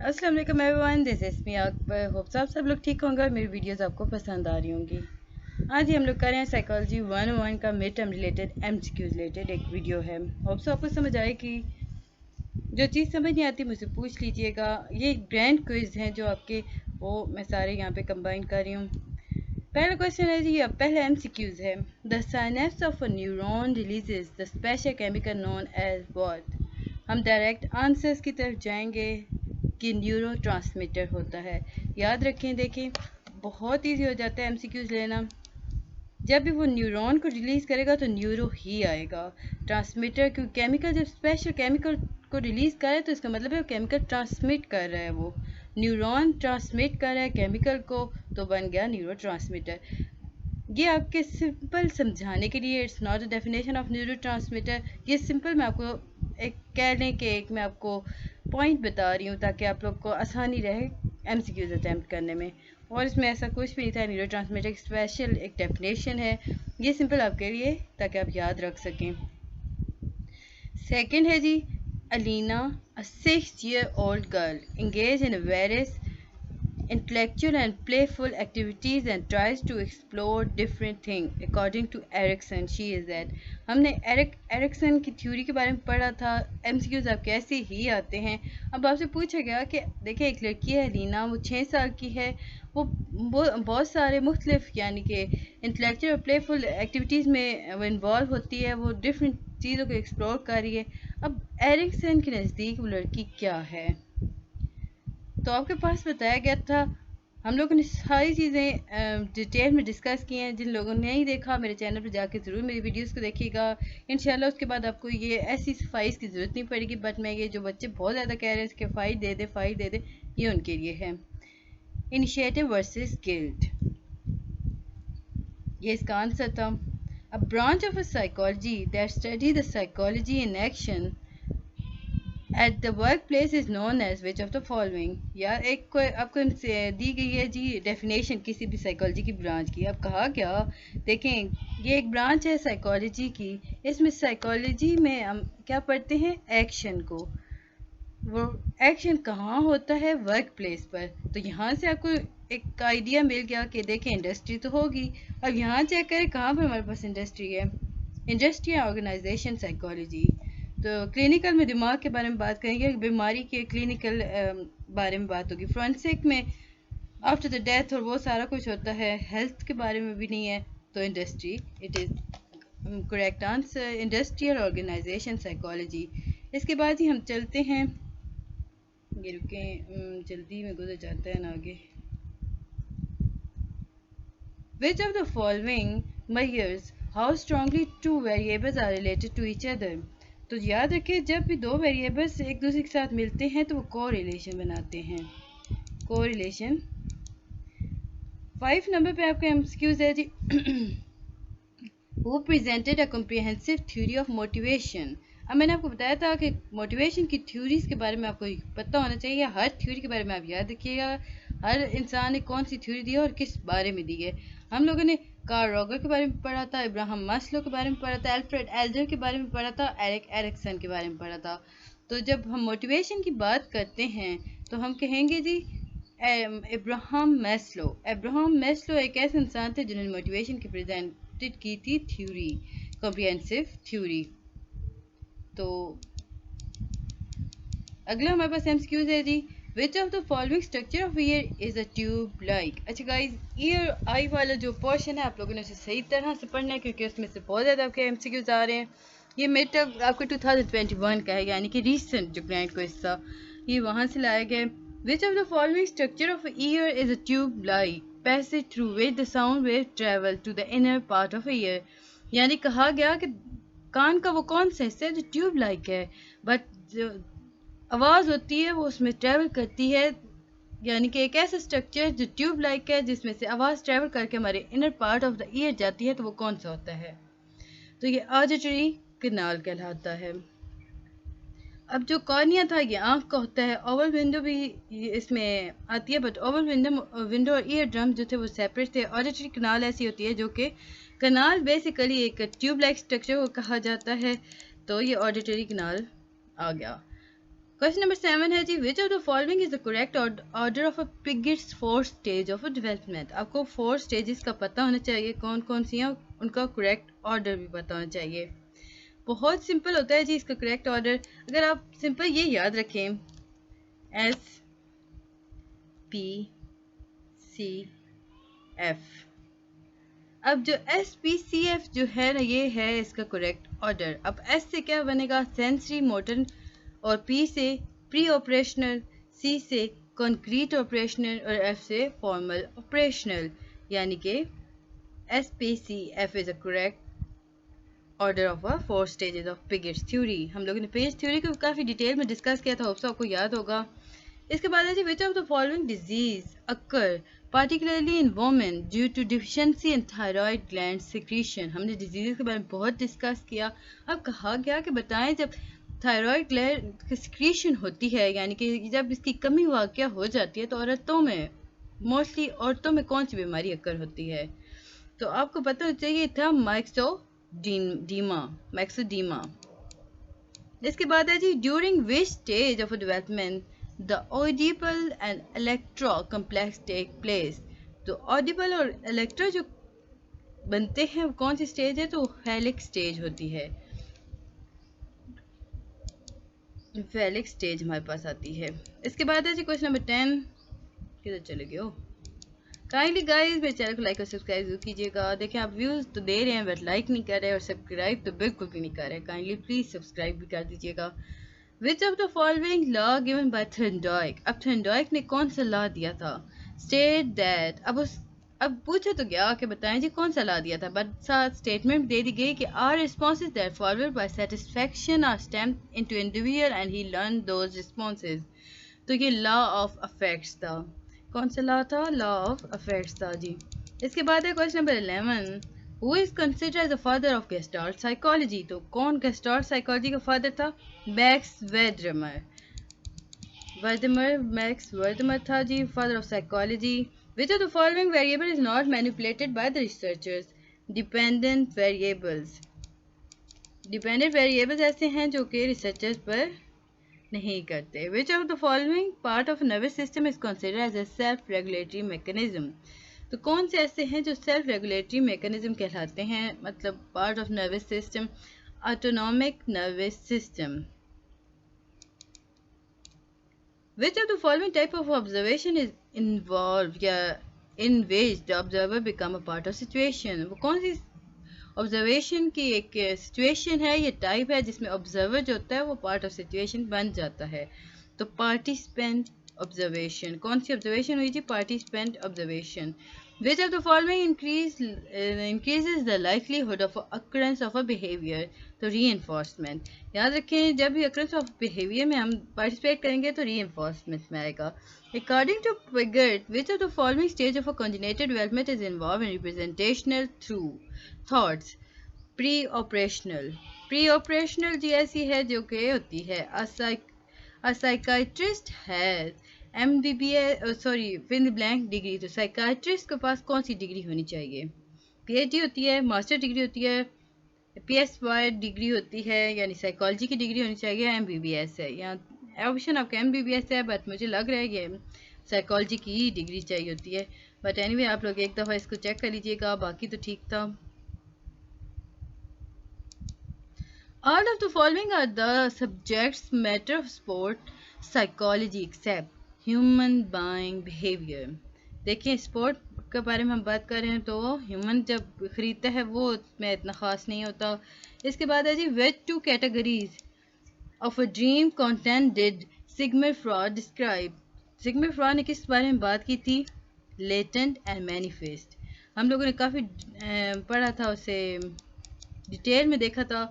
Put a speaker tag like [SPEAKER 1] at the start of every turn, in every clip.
[SPEAKER 1] अस्सलाम वालेकुम everyone, this is me Akbar. Hopes आप सब लोग ठीक होंगे और मेरी वीडियोस आपको पसंद आ रही होंगी। आज ही हम लोग कर रहे हैं साइकोलॉजी 101 का mid term related MCQs related एक वीडियो है। होप्स आपको समझ आए कि जो चीज़ समझ नहीं आती मुझसे पूछ लीजिएगा। ये ग्रैंड क्विज हैं जो आपके वो मैं सारे यहाँ पे कंबाइन कर रही हूँ। पहला क्वेश्चन है जी, अब पहला एमसीक्यूज है। The synapse of a neuron releases the special chemical known as what. हम डायरेक्ट आंसर्स की तरफ जाएंगे कि न्यूरो ट्रांसमीटर होता है। याद रखें, देखें बहुत ईजी हो जाता है एमसीक्यूज लेना। जब भी वो न्यूरॉन को रिलीज़ करेगा तो न्यूरो ही आएगा। ट्रांसमीटर क्यों, केमिकल जब स्पेशल केमिकल को रिलीज़ करे तो इसका मतलब है वो केमिकल ट्रांसमिट कर रहा है। वो न्यूरॉन ट्रांसमिट कर रहा है केमिकल को, तो बन गया न्यूरो ट्रांसमीटर। ये आपके सिंपल समझाने के लिए, it's not a definition of neuro transmitter. ये सिंपल मैं आपको एक कह लें कि एक मैं आपको पॉइंट बता रही हूँ ताकि आप लोग को आसानी रहे एमसीक्यूज अटैम्प्ट करने में। और इसमें ऐसा कुछ भी नहीं था। न्यूरो ट्रांसमीटर एक स्पेशल एक डेफिनेशन है। ये सिंपल आपके लिए ताकि आप याद रख सकें। सेकंड है जी, अलीना अ 6-year-old girl engage in various intellectual and playful activities and tries to explore different things according to Erikson. She is that. हमने एरिक्सन की थ्योरी के बारे में पढ़ा था। एमसीक्यूज आप कैसे ही आते हैं। अब आपसे पूछा गया कि देखिए एक लड़की है लीना, वो 6 साल की है। वो बहुत सारे मुख्तलिफ यानी कि इंटेलेक्चुअल और प्लेफुल एक्टिविटीज़ में वो इन्वॉल्व होती है। वो डिफरेंट चीज़ों को एक्सप्लोर कर रही है। अब एरिक्सन के नज़दीक वो लड़की क्या है? तो आपके पास बताया गया था। हम लोगों ने सारी चीज़ें डिटेल में डिस्कस की हैं। जिन लोगों ने नहीं देखा मेरे चैनल पर जाके ज़रूर मेरी वीडियोस को देखिएगा। इंशाल्लाह उसके बाद आपको ये ऐसी सफाइस की ज़रूरत नहीं पड़ेगी। बट मैं ये जो बच्चे बहुत ज़्यादा कह रहे हैं कि फ़ाइल दे दे, ये उनके लिए है। इनिशिएटिव वर्सेस गिल्ट, ये इसका आंसर था। A branch of a psychology that study the psychology in action at the workplace is known as which of the following. यार एक आपको दी गई है जी डेफिनेशन किसी भी साइकोलॉजी की ब्रांच की। अब कहा क्या, देखें ये एक ब्रांच है साइकोलॉजी की। इसमें साइकोलॉजी में हम क्या पढ़ते हैं, एक्शन को। वो एक्शन कहाँ होता है, वर्क प्लेस पर। तो यहाँ से आपको एक आइडिया मिल गया कि देखें इंडस्ट्री तो होगी। अब यहाँ चेक करें कहाँ पर हमारे पास इंडस्ट्री है। Industry organisation psychology. तो क्लिनिकल में दिमाग के बारे में बात करेंगे, बीमारी के क्लिनिकल बारे में बात होगी। फोरेंसिक में आफ्टर द डेथ और वो सारा कुछ होता है। हेल्थ के बारे में भी नहीं है, तो industry it is correct answer, industrial organisation psychology. इसके बाद ही हम चलते हैं, ये रुकें जल्दी में गुजर जाता है ना आगे। Which of the following measures how strongly two variables are related to each other? तो याद रखें जब भी दो वेरिएबल्स एक दूसरे के साथ मिलते हैं तो वो कोरिलेशन बनाते हैं। कोरिलेशन। 5 नंबर पे आपका एमसीक्यूज है जी। Who presented a comprehensive theory of motivation? अब मैंने आपको बताया था कि मोटिवेशन की थ्योरीज के बारे में आपको पता होना चाहिए। हर थ्योरी के बारे में आप याद रखिएगा। हर इंसान ने कौन सी थ्योरी दी है और किस बारे में दी है। हम लोगों ने कार्ल रॉगर के बारे में पढ़ा था, इब्राहिम मास्लो के बारे में पढ़ा था, अल्फ्रेड एडलर के बारे में पढ़ा था, एरिक एरिक्सन के बारे में पढ़ा था। तो जब हम मोटिवेशन की बात करते हैं तो हम कहेंगे जी इब्राहिम मैस्लो। इब्राहिम मैस्लो एक ऐसे इंसान थे जिन्होंने मोटिवेशन की प्रेजेंटेड की थी थ्योरी, कॉम्प्रिहेंसिव थ्योरी। तो अगला हमारे पास एमसीक्यूज है जी। Which of the following structure of ear is a tube like. अच्छा गाइज, ईयर आई वाला जो पोर्शन है आप लोगों ने उसे सही तरह से पढ़ना है क्योंकि उसमें से बहुत ज़्यादा आपके एमसीक्यूज आ रहे हैं। ये मिड टर्म आपको 2021 का है, यानी कि रिसेंट जो ग्रैंड क्विज था ये वहाँ से लाया गया। Which of the following structure of ear is a tube like passage through which the sound wave travel to the inner part of ear. यानी कहा गया कि कान का वो कौन सा हिस्सा है जो ट्यूब लाइक है, बट जो आवाज़ होती है वो उसमें ट्रैवल करती है। यानी कि एक ऐसा स्ट्रक्चर जो ट्यूब लाइक है जिसमें से आवाज़ ट्रैवल करके हमारे inner part of the year जाती है, तो वो कौन सा होता है? तो ये ऑडिटरी कैनाल कहलाता है। अब जो कॉर्निया था ये आँख का होता है। ओवल विंडो भी इसमें आती है, बट ओवल विंडो और ईयर ड्रम जो थे वो सेपरेट थे। ऑडिटरी कैनाल ऐसी होती है जो कि कैनाल बेसिकली एक ट्यूब लाइक स्ट्रक्चर को कहा जाता है। तो ये ऑडिटरी कैनाल आ गया। क्वेश्चन नंबर 7 है जी, which of the following is the correct order of a Piaget's 4 stage of a development. आपको 4 स्टेजेस का पता होना चाहिए, कौन कौन सी हैं, उनका करेक्ट ऑर्डर भी पता होना चाहिए। बहुत सिंपल होता है जी इसका करेक्ट ऑर्डर। अगर आप सिंपल ये याद रखें, एस पी सी एफ। अब जो एस पी सी एफ जो है ना, ये है इसका करेक्ट ऑर्डर। अब एस से क्या बनेगा, सेंसरी मोटर, और पी से प्री ऑपरेशनल, सी से कॉन्क्रीट ऑपरेशनल, और एफ से फॉर्मल ऑपरेशनल। यानी कि S P C F is a correct order of a 4 stages of Piaget's theory. हम लोगों ने पिगेट्स थ्योरी को काफ़ी डिटेल में डिस्कस किया था, होप्स आपको याद होगा। इसके बाद है जी, which of the following disease occur particularly in women due to deficiency in thyroid gland secretion। हमने डिजीज के बारे में बहुत डिस्कस किया। अब कहा गया कि बताएं जब थायराइड ग्लैंड की सिक्रीशन होती है, यानी कि जब इसकी कमी वाक़या हो जाती है, तो औरतों में, मोस्टली औरतों में कौन सी बीमारी अकर होती है। तो आपको पता होना चाहिए था मैक्सोडीमा। इसके बाद है जी, during which stage of development the Oedipal and Electra complex take place. तो ऑडिबल और इलेक्ट्रो जो बनते हैं वो कौन सी स्टेज है, तो हेलिक्स स्टेज होती है। फेलिक्स स्टेज हमारे पास आती है। इसके बाद है जी क्वेश्चन नंबर 10। किधर चले गए हो। काइंडली गाइस मेरे चैनल को लाइक और सब्सक्राइब जरूर कीजिएगा। देखिए आप व्यूज़ तो दे रहे हैं बट लाइक नहीं कर रहे और सब्सक्राइब तो बिल्कुल भी नहीं कर रहे। काइंडली प्लीज़ सब्सक्राइब भी कर दीजिएगा। विच of the following law given by Thorndike. अब थर्नडाइक ने कौन सा लॉ दिया था, स्टेट दैट। अब पूछा तो गया कि बताएं जी कौन सा लॉ दिया था, बट साथ स्टेटमेंट दे दी गई कि are responses that forward by satisfaction are stamped into individual and he learn those responses. तो ये लॉ ऑफ अफेक्ट्स था। कौन सा लॉ था, लॉ ऑफ अफेक्ट्स था जी। इसके बाद है question number 11, who is considered as the father of Gestalt psychology. तो कौन गेस्टाल्ट साइकोलॉजी का फादर था, मैक्स वर्दमर। मैक्स वर्दमर था जी father of psychology. Which of the following variable is not manipulated by the researchers, dependent variables. Dependent variables ऐसे हैं जो कि रिसर्चर्स पर नहीं करते। Which of the following part of nervous system is considered as a self regulatory mechanism. तो कौन से ऐसे हैं जो सेल्फ रेगुलेटरी मैकेनिज्म कहलाते हैं, मतलब part of nervous system, autonomic nervous system. Which of the following type of observation is involve या in which the observer become a part of situation. वो कौन सी ऑब्जर्वेशन की एक सिचुएशन है, ये टाइप है जिसमें ऑब्जर्वर जो होता है वो पार्ट ऑफ सिचुएशन बन जाता है। तो पार्टिसिपेंट ऑब्जर्वेशन, कौन सी ऑब्जर्वेशन हुई थी, participant observation. Which of the following increases the likelihood of occurrence of a behaviour. तो रीइंफोर्समेंट। याद रखें जब भी अकरेंस ऑफ बिहेवियर में हम पार्टिसिपेट करेंगे तो रीइंफोर्समेंट में आएगा। According to Piaget, which of the following stage of a congenital development is involved in representational through thoughts? Pre-operational। Pre-operational जी ऐसी है जो कि होती है a psychiatrist has MBBS fill the blank degree। तो psychiatrist के पास कौन सी डिग्री होनी चाहिए, PhD होती है, मास्टर डिग्री होती है, PSY डिग्री होती है, यानी साइकोलॉजी की डिग्री होनी चाहिए, MBBS है। यहाँ ऑप्शन आपका MBBS है, बट मुझे लग रहा है कि साइकोलॉजी की ही डिग्री चाहिए होती है। बट एनीवे आप लोग एक दफ़ा इसको चेक कर लीजिएगा, बाकी तो ठीक था। All of the following are the subjects matter of sport psychology except human buying behavior। देखिए स्पोर्ट के बारे में हम बात कर रहे हैं तो ह्यूमन जब खरीदता है वो उसमें इतना ख़ास नहीं होता। इसके बाद है जी, which two categories of a dream content did Sigmund Freud describe। Sigmund Freud ने किस बारे में बात की थी, latent and manifest। हम लोगों ने काफ़ी पढ़ा था, उसे डिटेल में देखा था।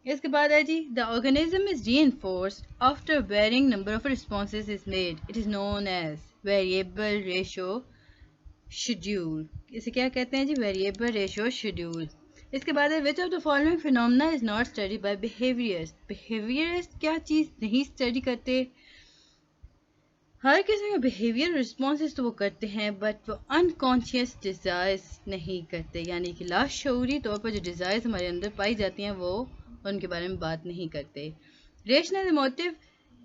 [SPEAKER 1] इसके बाद है जी, the organism is reinforced after varying number of responses is made, it is known as variable ratio schedule. इसे क्या कहते हैं जी, वेरिएबल रेशो शेड्यूल। इसके बाद है, which of the following phenomena is not study bye behaviourist. Behaviourist क्या चीज़ नहीं study करते, हर किसी में बिहेवियर रिस्पॉन्सेज तो वो करते हैं बट वो अनकॉन्शियस डिज़ायर्स नहीं करते, यानी कि लाशऊरी तौर पर जो डिज़ायर्स हमारे अंदर पाई जाती हैं वो उनके बारे में बात नहीं करते। Rational emotive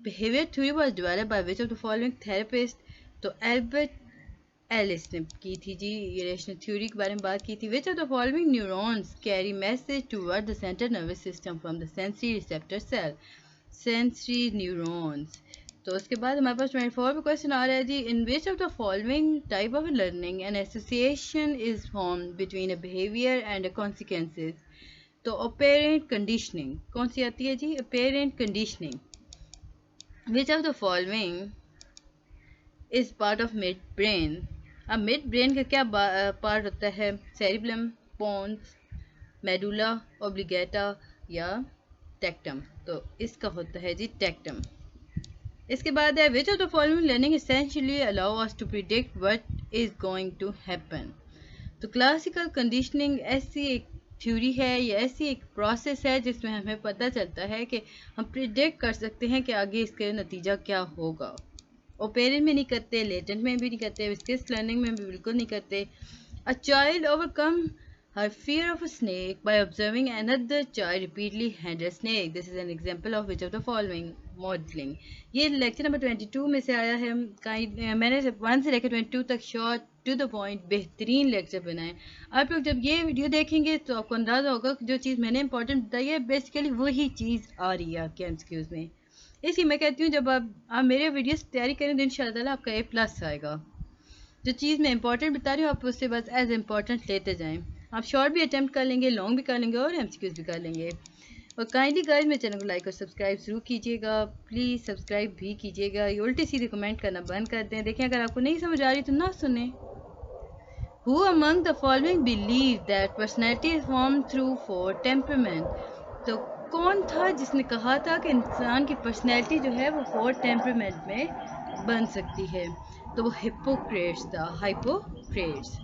[SPEAKER 1] behaviour theory was developed by which of the following therapist? तो एल्बर्ट एलिस ने की थी जी। इरेशनल थ्योरी के बारे में बात की थी। Which of the following neurons carry message toward the central nervous system from the sensory receptor cell? Sensory neurons. तो उसके बाद हमारे पास 24 पे क्वेश्चन आ रहा है जी। In which of the following type of learning an association is form between a behaviour and a consequences? तो ऑपेरेंट कंडीशनिंग कौन सी आती है जी? Operant conditioning. Which of the following is part of mid brain? अब mid brain का क्या part होता है? सेरिबलम, पोन्स, मेडुला ऑब्लिगेटा या टेक्टम? तो इसका होता है जी टेक्टम। इसके बाद है which of the following learning essentially allow us to predict what is going to happen? तो क्लासिकल कंडीशनिंग ऐसी एक थ्योरी है या ऐसी एक प्रोसेस है जिसमें हमें पता चलता है कि हम प्रिडिक्ट कर सकते हैं कि आगे इसका नतीजा क्या होगा। ओपेरेंट में नहीं करते, लेटेंट में भी नहीं करते, विस्कस लर्निंग में भी बिल्कुल नहीं करते। A child overcome her fear of a snake by observing another child repeatedly handle a snake. This is an example of which of the following modeling? ये लेक्चर नंबर 22 में से आया है। मैंने 1 से लेकर 22 तक शॉर्ट टू द पॉइंट बेहतरीन लेक्चर बनाए। आप लोग जब ये वीडियो देखेंगे तो आपको अंदाज़ा होगा कि जो चीज़ मैंने इंपॉर्टेंट बताई है बेसिकली वही चीज़ आ रही है आपके एमसीक्यूज़ में। इसलिए मैं कहती हूँ जब आप मेरे वीडियोस तैयारी करें तो इंशाल्लाह आपका A+ आएगा। जो चीज़ मैं इंपॉर्टेंट बता रही हूँ आप उससे बस एज इम्पॉर्टेंट लेते जाएं। आप शॉर्ट भी अटैम्प्ट कर लेंगे, लॉन्ग भी कर लेंगे और एमसीक्यूज़ भी कर लेंगे। और काइंडली गाइस मेरे चैनल को लाइक और सब्सक्राइब ज़रूर कीजिएगा। प्लीज़ सब्सक्राइब भी कीजिएगा। ये उल्टी सीधे कमेंट करना बंद कर दें। देखें अगर आपको नहीं समझ आ रही तो ना सुने। Who among the following believe that personality is formed through 4 temperament? तो कौन था जिसने कहा था कि इंसान की पर्सनैलिटी जो है वो 4 टेम्परमेंट में बन सकती है? तो वो हिप्पोक्रेट्स था, हाइपोक्रेट्स।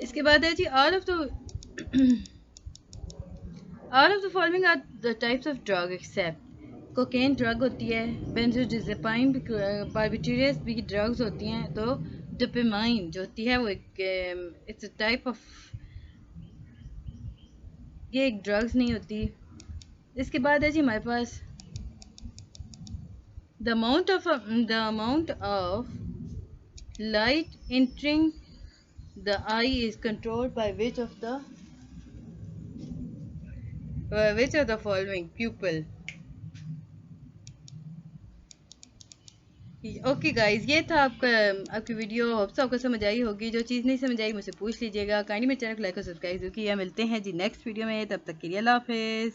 [SPEAKER 1] इसके बाद है जी all of the following are the types of drug except cocaine drug होती है, बेंजोडिazepine बार्बिटूरियस भी ड्रग्स होती हैं। तो डोपामाइन जो होती है वो इट्स अ टाइप ऑफ, ये एक ड्रग्स नहीं होती। इसके बाद है जी हमारे पास the amount of light entering the eye is controlled by which of the following pupil? Okay guys, ये था आपकी वीडियो। होप सो आपको समझ आई होगी। जो चीज़ नहीं समझ आई मुझसे पूछ लीजिएगा। काइंडली मेरे चैनल को लाइक और सब्सक्राइब जरूर किया। मिलते हैं जी नेक्स्ट वीडियो में, तब तक के लिए अल्लाह हाफिज़।